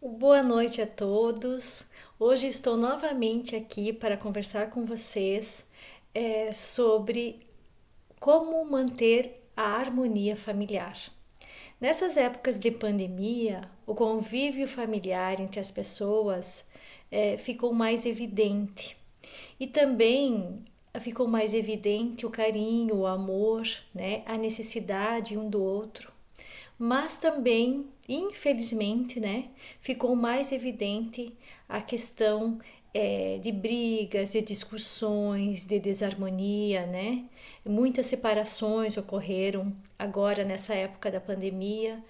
Boa noite a todos. Hoje estou novamente aqui para conversar com vocês sobre como manter a harmonia familiar. Nessas épocas de pandemia, o convívio familiar entre as pessoas ficou mais evidente e também ficou mais evidente o carinho, o amor, né, a necessidade um do outro. Mas também, infelizmente, né, ficou mais evidente a questão de brigas, de discussões, de desarmonia, né? Muitas separações ocorreram agora nessa época da pandemia,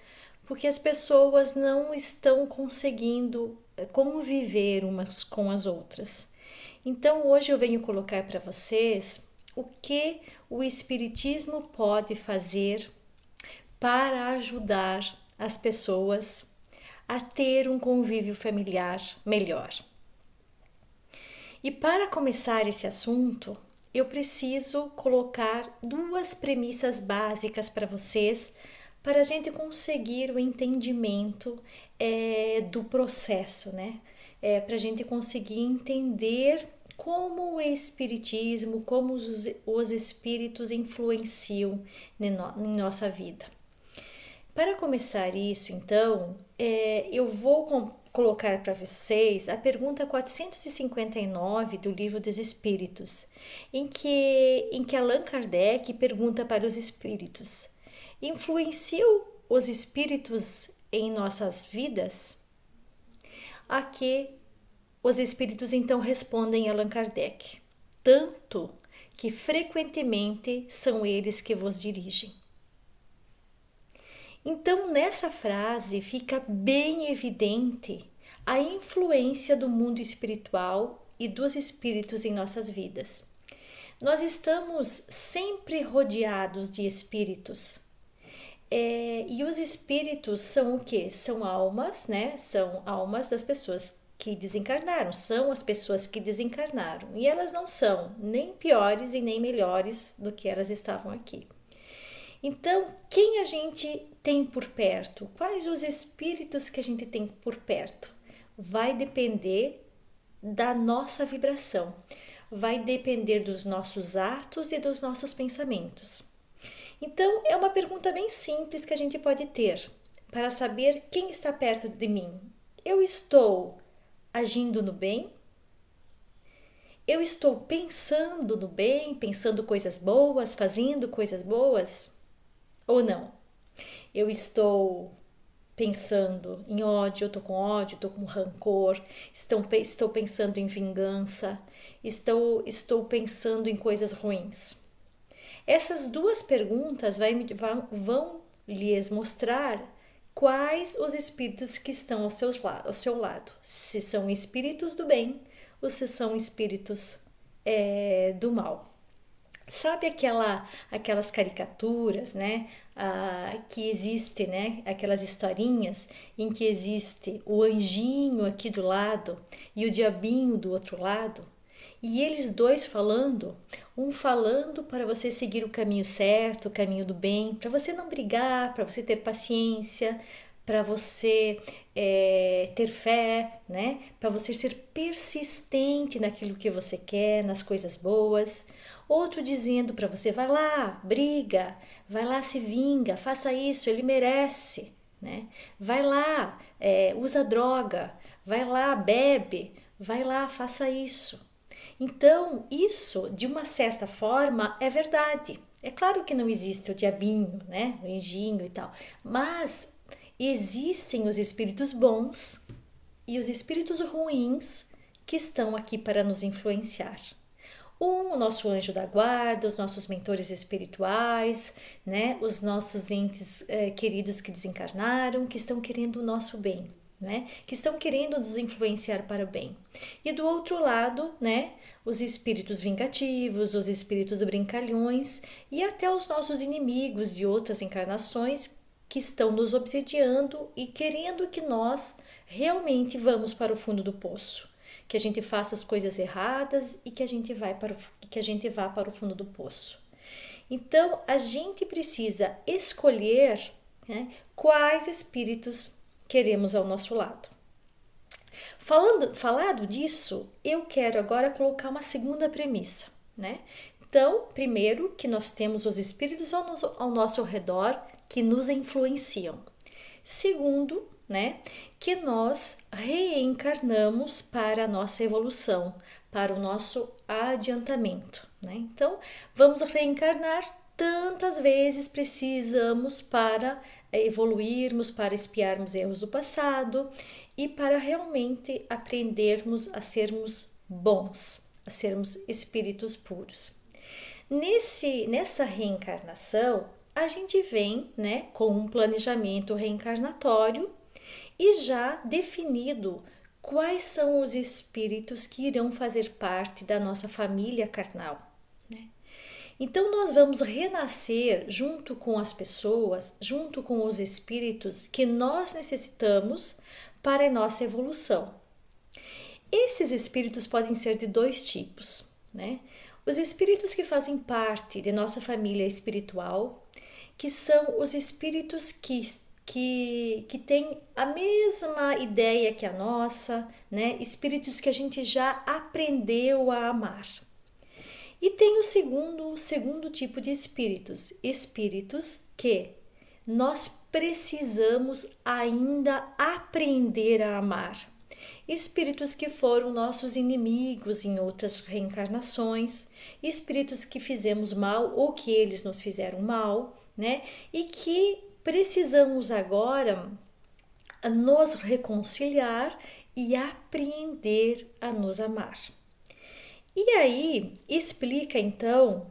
porque as pessoas não estão conseguindo conviver umas com as outras. Então, hoje eu venho colocar para vocês o que o Espiritismo pode fazer para ajudar as pessoas a ter um convívio familiar melhor. E para começar esse assunto, eu preciso colocar duas premissas básicas para vocês, para a gente conseguir o entendimento do processo, né? Para a gente conseguir entender como o Espiritismo, como os espíritos influenciam em nossa vida. Para começar isso, então, eu vou colocar para vocês a pergunta 459 do Livro dos Espíritos, em que Allan Kardec pergunta para os espíritos: influenciam os espíritos em nossas vidas? A que os espíritos então respondem a Allan Kardec: tanto que frequentemente são eles que vos dirigem. Então, nessa frase fica bem evidente a influência do mundo espiritual e dos espíritos em nossas vidas. Nós estamos sempre rodeados de espíritos. E os espíritos são o quê? São almas, né? São almas das pessoas que desencarnaram, são as pessoas que desencarnaram. E elas não são nem piores e nem melhores do que elas estavam aqui. Então, quem a gente tem por perto? Quais os espíritos que a gente tem por perto? Vai depender da nossa vibração, vai depender dos nossos atos e dos nossos pensamentos. Então, é uma pergunta bem simples que a gente pode ter para saber quem está perto de mim. Eu estou agindo no bem? Eu estou pensando no bem, pensando coisas boas, fazendo coisas boas? Ou não? Eu estou pensando em ódio, eu estou com ódio, estou com rancor, estou pensando em vingança, estou pensando em coisas ruins. Essas duas perguntas vão lhes mostrar quais os espíritos que estão ao seu lado, se são espíritos do bem ou se são espíritos do mal. Sabe aquelas caricaturas, né? Que existe, né? Aquelas historinhas em que existe o anjinho aqui do lado e o diabinho do outro lado, e eles dois falando, um falando para você seguir o caminho certo, o caminho do bem, para você não brigar, para você ter paciência, para você ter fé, né? Para você ser persistente naquilo que você quer, nas coisas boas. Outro dizendo para você: vai lá, briga, vai lá, se vinga, faça isso, ele merece, né? Vai lá, usa droga, vai lá, bebe, vai lá, faça isso. Então, isso, de uma certa forma, é verdade. É claro que não existe o diabinho, né? O anjinho e tal, mas existem os espíritos bons e os espíritos ruins que estão aqui para nos influenciar. O nosso anjo da guarda, os nossos mentores espirituais, né? Os nossos entes queridos que desencarnaram, que estão querendo o nosso bem, né? Que estão querendo nos influenciar para o bem. E do outro lado, né? Os espíritos vingativos, os espíritos brincalhões e até os nossos inimigos de outras encarnações que estão nos obsediando e querendo que nós realmente vamos para o fundo do poço, que a gente faça as coisas erradas e que a gente vá para o fundo do poço. Então, a gente precisa escolher, né, quais espíritos queremos ao nosso lado. Falado disso, eu quero agora colocar uma segunda premissa, né? Então, primeiro, que nós temos os espíritos ao nosso redor que nos influenciam. Segundo, né, que nós reencarnamos para a nossa evolução, para o nosso adiantamento, né? Então, vamos reencarnar tantas vezes precisamos para evoluirmos, para espiarmos erros do passado e para realmente aprendermos a sermos bons, a sermos espíritos puros. Nessa reencarnação, a gente vem, né, com um planejamento reencarnatório e já definido quais são os espíritos que irão fazer parte da nossa família carnal, né? Então nós vamos renascer junto com as pessoas, junto com os espíritos que nós necessitamos para a nossa evolução. Esses espíritos podem ser de dois tipos, né? Os espíritos que fazem parte de nossa família espiritual, que são os espíritos que têm a mesma ideia que a nossa, né? Espíritos que a gente já aprendeu a amar. E tem o segundo tipo de espíritos, espíritos que nós precisamos ainda aprender a amar. Espíritos que foram nossos inimigos em outras reencarnações, espíritos que fizemos mal ou que eles nos fizeram mal, né? E que precisamos agora nos reconciliar e aprender a nos amar. E aí explica então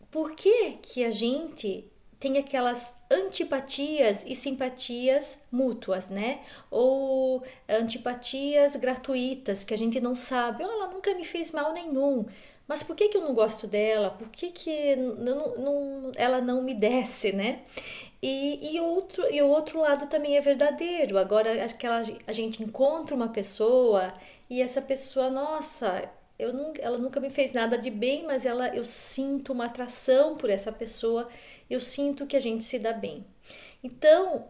por que a gente tem aquelas antipatias e simpatias mútuas, né? Ou antipatias gratuitas que a gente não sabe. Ela nunca me fez mal nenhum, mas por que eu não gosto dela? Por que ela não me desce, né? E o outro lado também é verdadeiro. Agora, a gente encontra uma pessoa e essa pessoa, nossa, ela nunca me fez nada de bem, mas eu sinto uma atração por essa pessoa, eu sinto que a gente se dá bem. Então,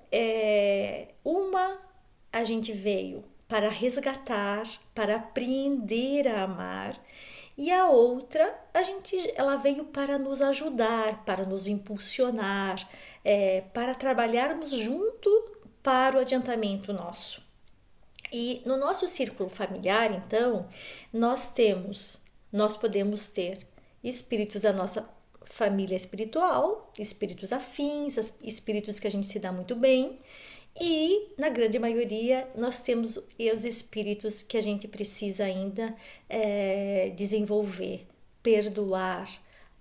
a gente veio para resgatar, para aprender a amar, e a outra, ela veio para nos ajudar, para nos impulsionar, para trabalharmos junto para o adiantamento nosso. E no nosso círculo familiar, então, nós podemos ter espíritos da nossa família espiritual, espíritos afins, espíritos que a gente se dá muito bem, e na grande maioria nós temos os espíritos que a gente precisa ainda desenvolver, perdoar,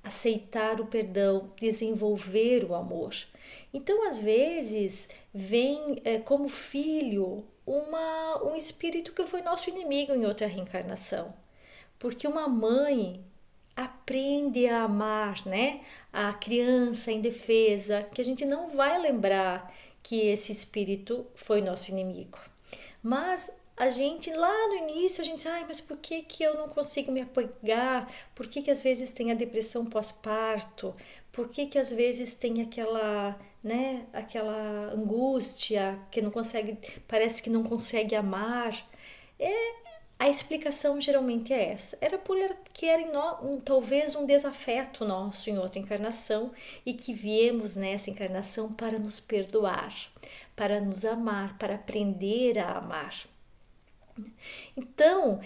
aceitar o perdão, desenvolver o amor. Então, às vezes, vem como filho um espírito que foi nosso inimigo em outra reencarnação. Porque uma mãe aprende a amar, né? A criança indefesa, que a gente não vai lembrar que esse espírito foi nosso inimigo. Mas a gente lá no início, a gente diz, mas por que eu não consigo me apegar? Por que às vezes tem a depressão pós-parto? Por que às vezes tem aquela angústia que não consegue, parece que não consegue amar? A explicação geralmente é essa. Era porque era talvez um desafeto nosso em outra encarnação e que viemos nessa encarnação para nos perdoar, para nos amar, para aprender a amar. Então,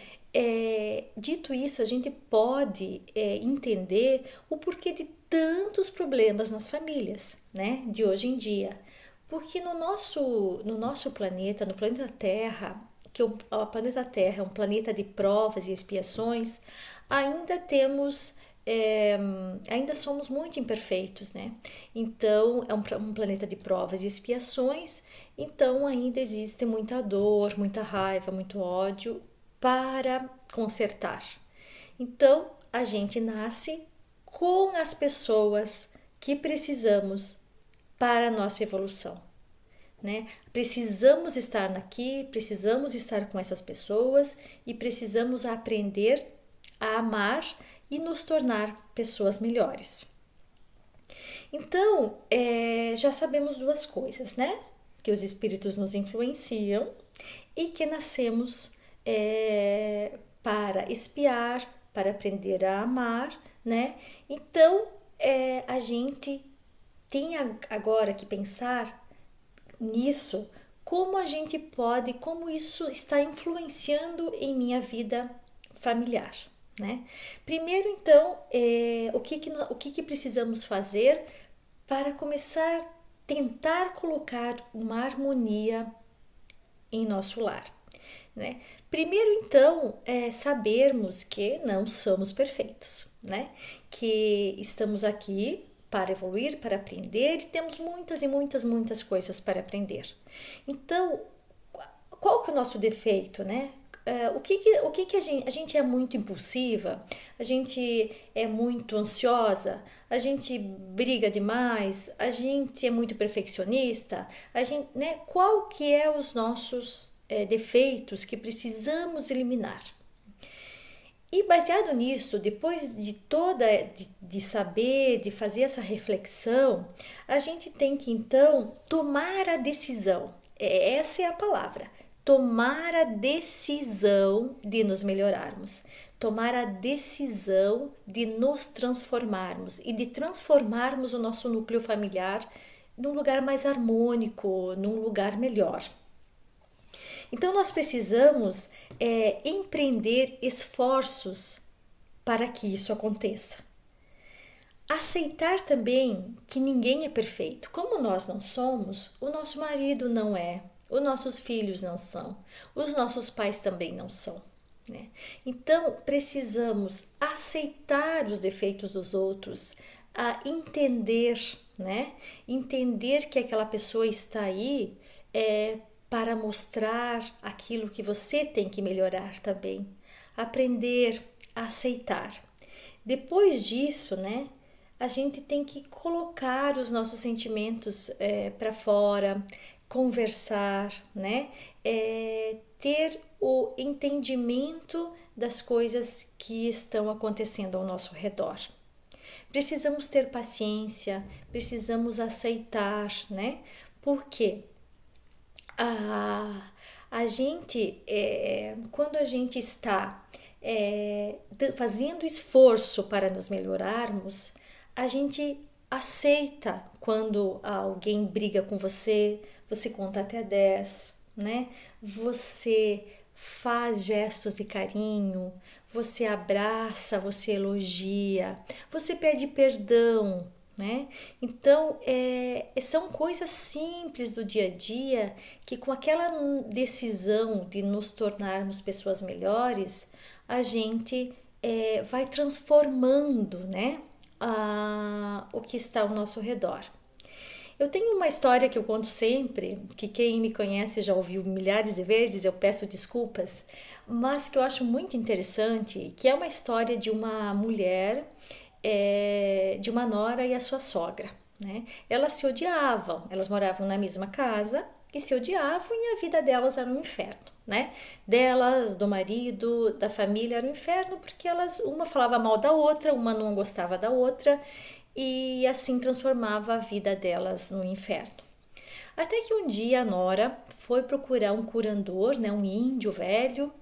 dito isso, a gente pode entender o porquê de tantos problemas nas famílias, né, de hoje em dia. Porque no nosso planeta, no planeta Terra, que o planeta Terra é um planeta de provas e expiações, ainda somos muito imperfeitos, né? Então, é um planeta de provas e expiações, então ainda existe muita dor, muita raiva, muito ódio para consertar. Então, a gente nasce com as pessoas que precisamos para a nossa evolução, né? Precisamos estar aqui, precisamos estar com essas pessoas e precisamos aprender a amar e nos tornar pessoas melhores. Então, já sabemos duas coisas, né? Que os espíritos nos influenciam e que nascemos para espiar, para aprender a amar, né? Então, a gente tem agora que pensar nisso, como a gente pode, como isso está influenciando em minha vida familiar, né? Primeiro, então, o que precisamos fazer para começar a tentar colocar uma harmonia em nosso lar, né? Primeiro, então, sabermos que não somos perfeitos, né? Que estamos aqui para evoluir, para aprender e temos muitas e muitas, muitas coisas para aprender. Então, qual que é o nosso defeito, né? O que a gente é muito impulsiva, a gente é muito ansiosa, a gente briga demais, a gente é muito perfeccionista, a gente, né? Qual que é os nossos defeitos que precisamos eliminar? E baseado nisso, depois de saber, de fazer essa reflexão, a gente tem que então tomar a decisão. Essa é a palavra. Tomar a decisão de nos melhorarmos. Tomar a decisão de nos transformarmos e de transformarmos o nosso núcleo familiar num lugar mais harmônico, num lugar melhor. Então, nós precisamos empreender esforços para que isso aconteça. Aceitar também que ninguém é perfeito. Como nós não somos, o nosso marido não é, os nossos filhos não são, os nossos pais também não são, né? Então, precisamos aceitar os defeitos dos outros, entender, né? Entender que aquela pessoa está aí para mostrar aquilo que você tem que melhorar também. Aprender a aceitar. Depois disso, né, a gente tem que colocar os nossos sentimentos para fora, conversar, né, ter o entendimento das coisas que estão acontecendo ao nosso redor. Precisamos ter paciência, precisamos aceitar, né? Por quê? A gente, quando a gente está fazendo esforço para nos melhorarmos, a gente aceita quando alguém briga com você, você conta até 10, né? Você faz gestos de carinho, você abraça, você elogia, você pede perdão, né? Então, são coisas simples do dia a dia que, com aquela decisão de nos tornarmos pessoas melhores, a gente vai transformando, né, o que está ao nosso redor. Eu tenho uma história que eu conto sempre, que quem me conhece já ouviu milhares de vezes, eu peço desculpas, mas que eu acho muito interessante, que é uma história de uma mulher, de uma nora e a sua sogra, né? Elas se odiavam, elas moravam na mesma casa e se odiavam e a vida delas era um inferno, né? Delas, do marido, da família era um inferno porque uma falava mal da outra, uma não gostava da outra e assim transformava a vida delas no inferno. Até que um dia a nora foi procurar um curandor, né, um índio velho,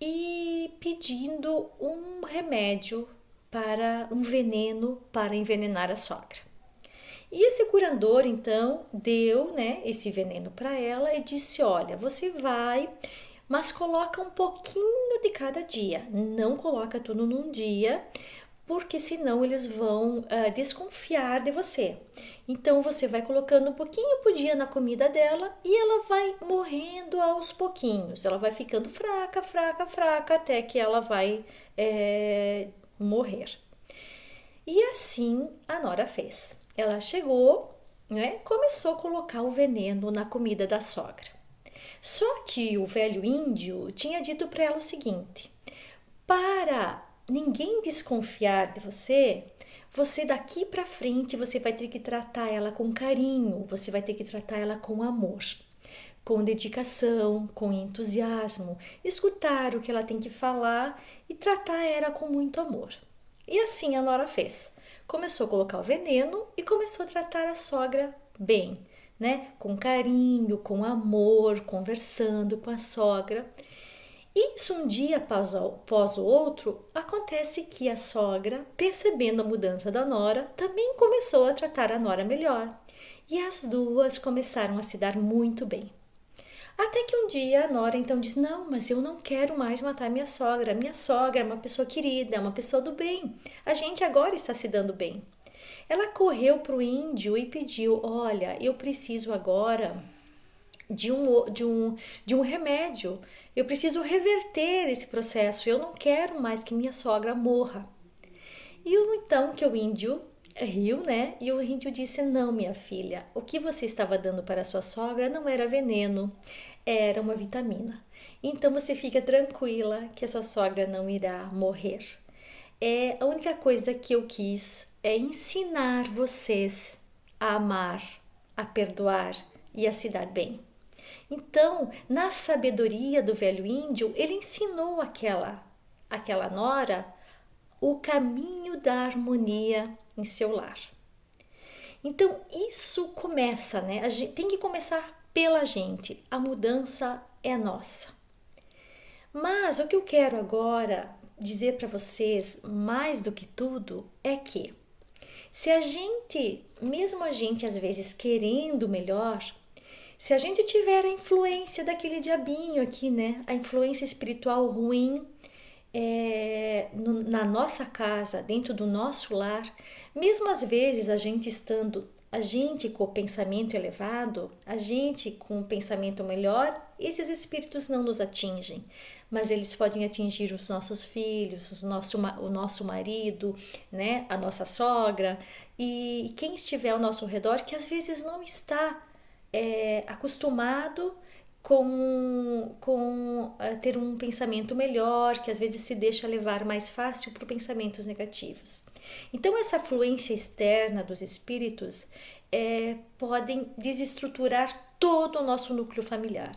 e pedindo um remédio para um veneno para envenenar a sogra. E esse curandor então deu, né, esse veneno para ela e disse: olha, você vai, mas coloca um pouquinho de cada dia, não coloca tudo num dia, porque senão eles vão desconfiar de você. Então você vai colocando um pouquinho por dia na comida dela e ela vai morrendo aos pouquinhos. Ela vai ficando fraca, fraca, fraca até que ela vai morrer. E assim a nora fez. Ela chegou, né, começou a colocar o veneno na comida da sogra. Só que o velho índio tinha dito para ela o seguinte: para ninguém desconfiar de você, você daqui para frente você vai ter que tratar ela com carinho, você vai ter que tratar ela com amor, com dedicação, com entusiasmo, escutar o que ela tem que falar e tratar ela com muito amor. E assim a nora fez. Começou a colocar o veneno e começou a tratar a sogra bem, né? Com carinho, com amor, conversando com a sogra. E isso um dia após o outro, acontece que a sogra, percebendo a mudança da nora, também começou a tratar a nora melhor. E as duas começaram a se dar muito bem. Até que um dia a nora então diz: não, mas eu não quero mais matar minha sogra. Minha sogra é uma pessoa querida, é uma pessoa do bem. A gente agora está se dando bem. Ela correu para o índio e pediu: olha, eu preciso agora de um remédio. Eu preciso reverter esse processo. Eu não quero mais que minha sogra morra. E então que o índio riu, né? E o índio disse: não, minha filha, o que você estava dando para a sua sogra não era veneno, era uma vitamina. Então você fica tranquila que a sua sogra não irá morrer. A única coisa que eu quis é ensinar vocês a amar, a perdoar e a se dar bem. Então, na sabedoria do velho índio, ele ensinou aquela nora o caminho da harmonia em seu lar. Então, isso começa, né? A gente tem que começar pela gente. A mudança é nossa. Mas o que eu quero agora dizer para vocês, mais do que tudo, é que se a gente, mesmo a gente às vezes querendo melhor, se a gente tiver a influência daquele diabinho aqui, né? A influência espiritual ruim na nossa casa, dentro do nosso lar, mesmo às vezes a gente com o pensamento elevado, a gente com o pensamento melhor, esses espíritos não nos atingem, mas eles podem atingir os nossos filhos, o nosso marido, né? A nossa sogra e quem estiver ao nosso redor que às vezes não está acostumado com ter um pensamento melhor, que às vezes se deixa levar mais fácil por pensamentos negativos. Então, essa fluência externa dos espíritos podem desestruturar todo o nosso núcleo familiar.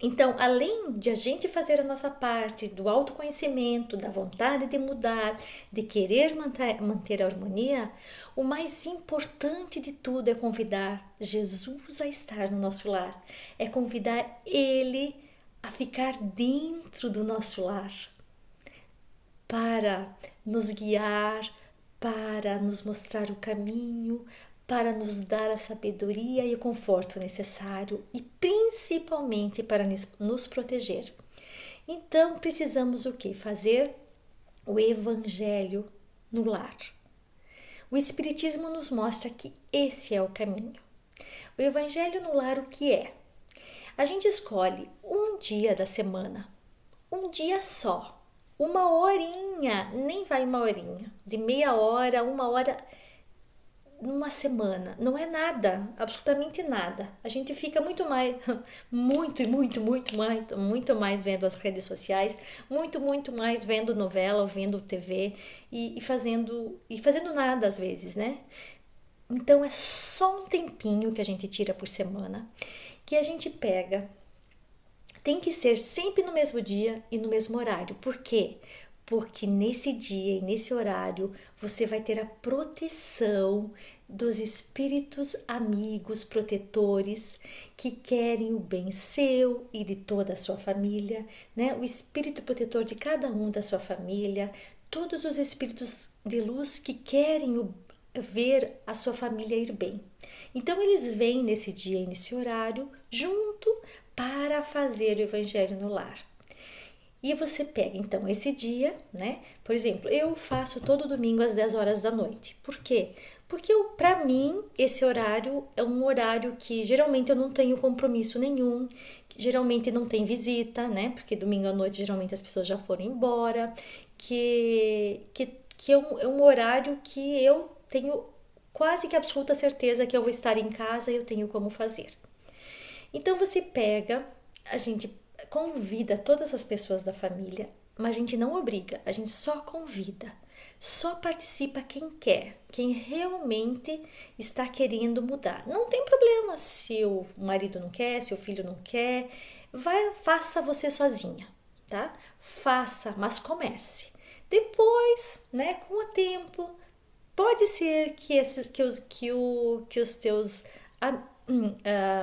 Então, além de a gente fazer a nossa parte do autoconhecimento, da vontade de mudar, de querer manter a harmonia, o mais importante de tudo é convidar Jesus a estar no nosso lar, é convidar Ele a ficar dentro do nosso lar, para nos guiar, para nos mostrar o caminho, para nos dar a sabedoria e o conforto necessário e principalmente para nos proteger. Então precisamos o que? Fazer o Evangelho no lar. O Espiritismo nos mostra que esse é o caminho. O Evangelho no lar o que é? A gente escolhe um dia da semana, um dia só, uma horinha, nem vai uma horinha, de meia hora, uma hora, numa semana, não é nada, absolutamente nada. A gente fica muito mais, muito mais vendo as redes sociais, muito mais vendo novela, ou vendo TV e fazendo nada às vezes, né? Então é só um tempinho que a gente tira por semana, que a gente pega. Tem que ser sempre no mesmo dia e no mesmo horário. Por quê? Porque nesse dia e nesse horário você vai ter a proteção dos espíritos amigos, protetores, que querem o bem seu e de toda a sua família, né? O espírito protetor de cada um da sua família, todos os espíritos de luz que querem ver a sua família ir bem. Então eles vêm nesse dia e nesse horário junto para fazer o Evangelho no lar. E você pega então esse dia, né? Por exemplo, eu faço todo domingo às 10 horas da noite. Por quê? Porque para mim esse horário é um horário que geralmente eu não tenho compromisso nenhum, geralmente não tem visita, né? Porque domingo à noite geralmente as pessoas já foram embora, que é um horário que eu tenho quase que absoluta certeza que eu vou estar em casa e eu tenho como fazer. Então você pega, a gente convida todas as pessoas da família, mas a gente não obriga, a gente só convida. Só participa quem quer, quem realmente está querendo mudar. Não tem problema se o marido não quer, se o filho não quer. Faça você sozinha, tá? Faça, mas comece. Depois, né, com o tempo, pode ser que os teus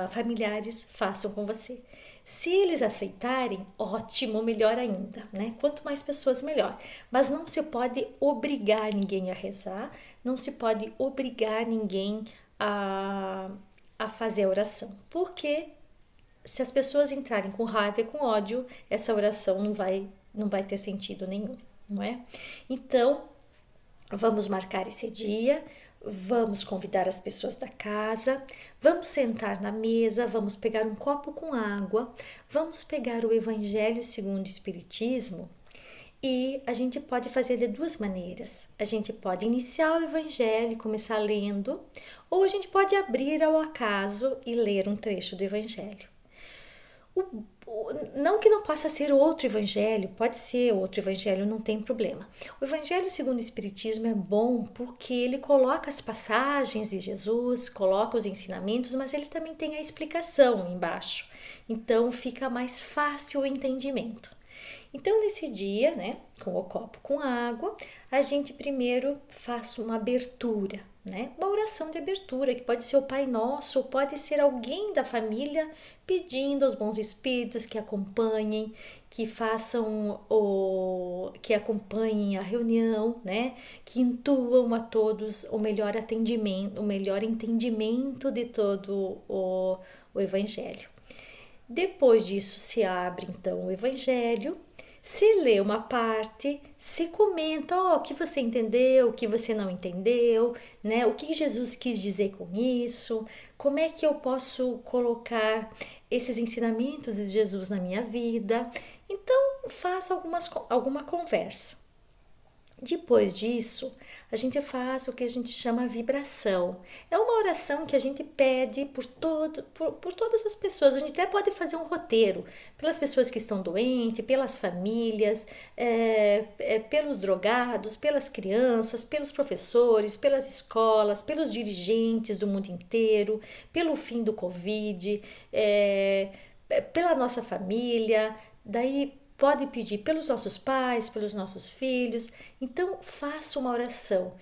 familiares façam com você. Se eles aceitarem, ótimo, melhor ainda, né? Quanto mais pessoas, melhor. Mas não se pode obrigar ninguém a rezar, não se pode obrigar ninguém a fazer a oração, porque se as pessoas entrarem com raiva e com ódio, essa oração não vai ter sentido nenhum, não é? Então, vamos marcar esse dia, vamos convidar as pessoas da casa, vamos sentar na mesa, vamos pegar um copo com água, vamos pegar o Evangelho segundo o Espiritismo e a gente pode fazer de duas maneiras. A gente pode iniciar o Evangelho e começar lendo, ou a gente pode abrir ao acaso e ler um trecho do Evangelho. Não que não possa ser outro evangelho, pode ser outro evangelho, não tem problema. O Evangelho segundo o Espiritismo é bom porque ele coloca as passagens de Jesus, coloca os ensinamentos, mas ele também tem a explicação embaixo. Então fica mais fácil o entendimento. Então nesse dia, né, com o copo com água, a gente primeiro faz uma abertura, né? Uma oração de abertura, que pode ser o Pai Nosso, ou pode ser alguém da família pedindo aos bons espíritos que acompanhem, que que acompanhem a reunião, né? Que intuam a todos o melhor atendimento, o melhor entendimento de todo o Evangelho. Depois disso se abre então o Evangelho, se lê uma parte, se comenta o que você entendeu, o que você não entendeu, né? O que Jesus quis dizer com isso, como é que eu posso colocar esses ensinamentos de Jesus na minha vida. Então, faça alguma conversa. Depois disso, a gente faz o que a gente chama vibração. É uma oração que a gente pede por todas as pessoas. A gente até pode fazer um roteiro pelas pessoas que estão doentes, pelas famílias, pelos drogados, pelas crianças, pelos professores, pelas escolas, pelos dirigentes do mundo inteiro, pelo fim do Covid, pela nossa família. Daí pode pedir pelos nossos pais, pelos nossos filhos. Então, faça uma oração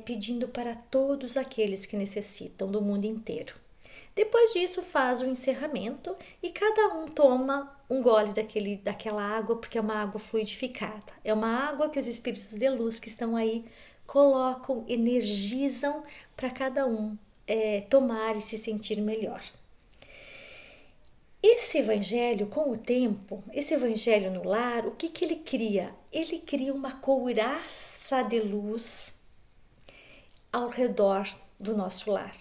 pedindo para todos aqueles que necessitam do mundo inteiro. Depois disso, faz o encerramento e cada um toma um gole daquela água, porque é uma água fluidificada. É uma água que os espíritos de luz que estão aí colocam, energizam para cada um tomar e se sentir melhor. Esse evangelho, com o tempo, esse evangelho no lar, o que ele cria? Ele cria uma couraça de luz ao redor do nosso lar.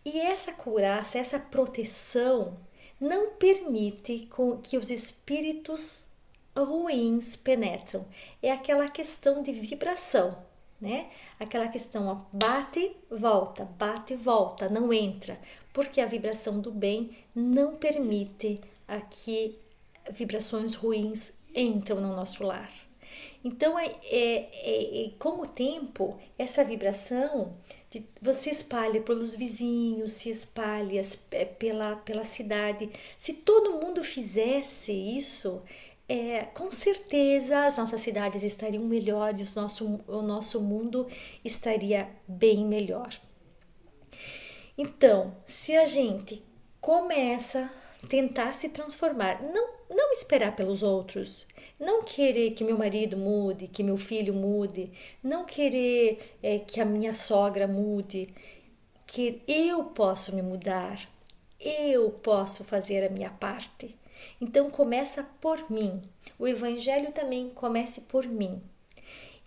E essa couraça, essa proteção, não permite que os espíritos ruins penetram. É aquela questão de vibração, né? Aquela questão, ó, bate, volta, não entra, porque a vibração do bem não permite que vibrações ruins entram no nosso lar. Então, com o tempo, essa vibração você espalha pelos vizinhos, se espalha pela cidade. Se todo mundo fizesse isso, com certeza as nossas cidades estariam melhores, o nosso mundo estaria bem melhor. Então, se a gente começa a tentar se transformar, não esperar pelos outros, não querer que meu marido mude, que meu filho mude, não querer que a minha sogra mude, que eu posso me mudar, eu posso fazer a minha parte. Então começa por mim. O evangelho também comece por mim.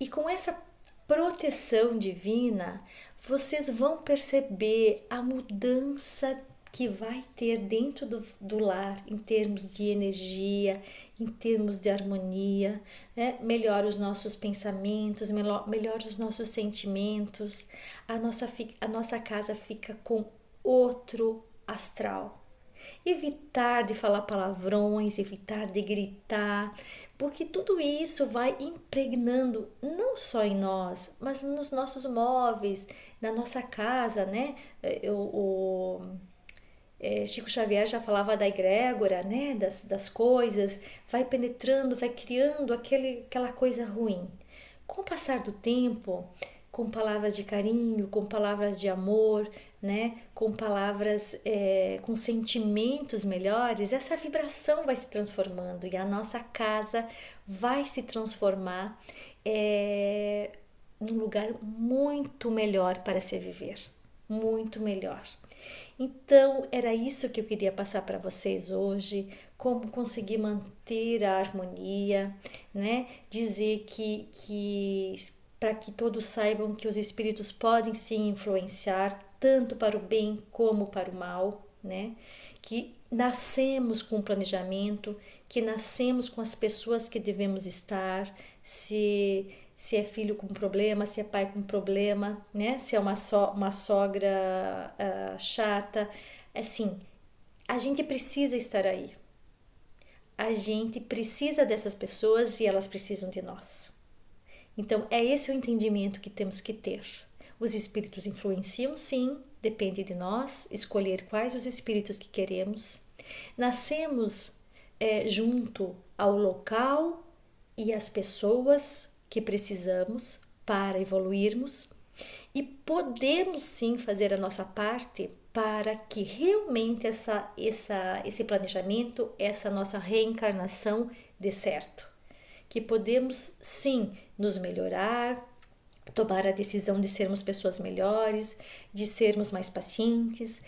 E com essa proteção divina, vocês vão perceber a mudança que vai ter dentro do lar em termos de energia, em termos de harmonia, né? Melhora os nossos pensamentos, melhora os nossos sentimentos, a nossa casa fica com outro astral. Evitar de falar palavrões, evitar de gritar, porque tudo isso vai impregnando não só em nós, mas nos nossos móveis, na nossa casa, né? Chico Xavier já falava da egrégora, né? Das coisas, vai penetrando, vai criando aquela coisa ruim. Com o passar do tempo, com palavras de carinho, com palavras de amor, né, com palavras, com sentimentos melhores, essa vibração vai se transformando e a nossa casa vai se transformar num lugar muito melhor para se viver, muito melhor. Então, era isso que eu queria passar para vocês hoje, como conseguir manter a harmonia, né? Dizer que para que todos saibam que os espíritos podem sim influenciar tanto para o bem como para o mal, né? Que nascemos com um planejamento, que nascemos com as pessoas que devemos estar, se é filho com problema, se é pai com problema, né? Se é uma sogra chata, assim, a gente precisa estar aí. A gente precisa dessas pessoas e elas precisam de nós. Então, é esse o entendimento que temos que ter. Os espíritos influenciam, sim, depende de nós escolher quais os espíritos que queremos. Nascemos junto ao local e às pessoas que precisamos para evoluirmos e podemos sim fazer a nossa parte para que realmente esse planejamento, essa nossa reencarnação dê certo. Que podemos sim nos melhorar, tomar a decisão de sermos pessoas melhores, de sermos mais pacientes,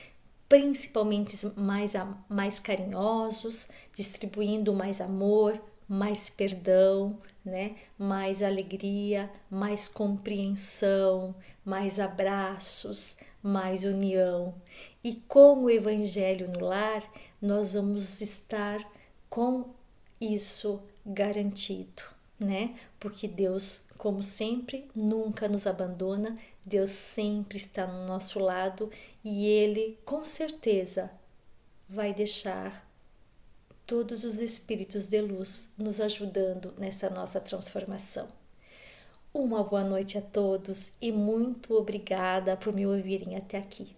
principalmente mais carinhosos, distribuindo mais amor, mais perdão, né? Mais alegria, mais compreensão, mais abraços, mais união. E com o Evangelho no lar, nós vamos estar com isso garantido, né? Porque Deus, como sempre, nunca nos abandona, Deus sempre está no nosso lado e Ele, com certeza, vai deixar todos os espíritos de luz nos ajudando nessa nossa transformação. Uma boa noite a todos e muito obrigada por me ouvirem até aqui.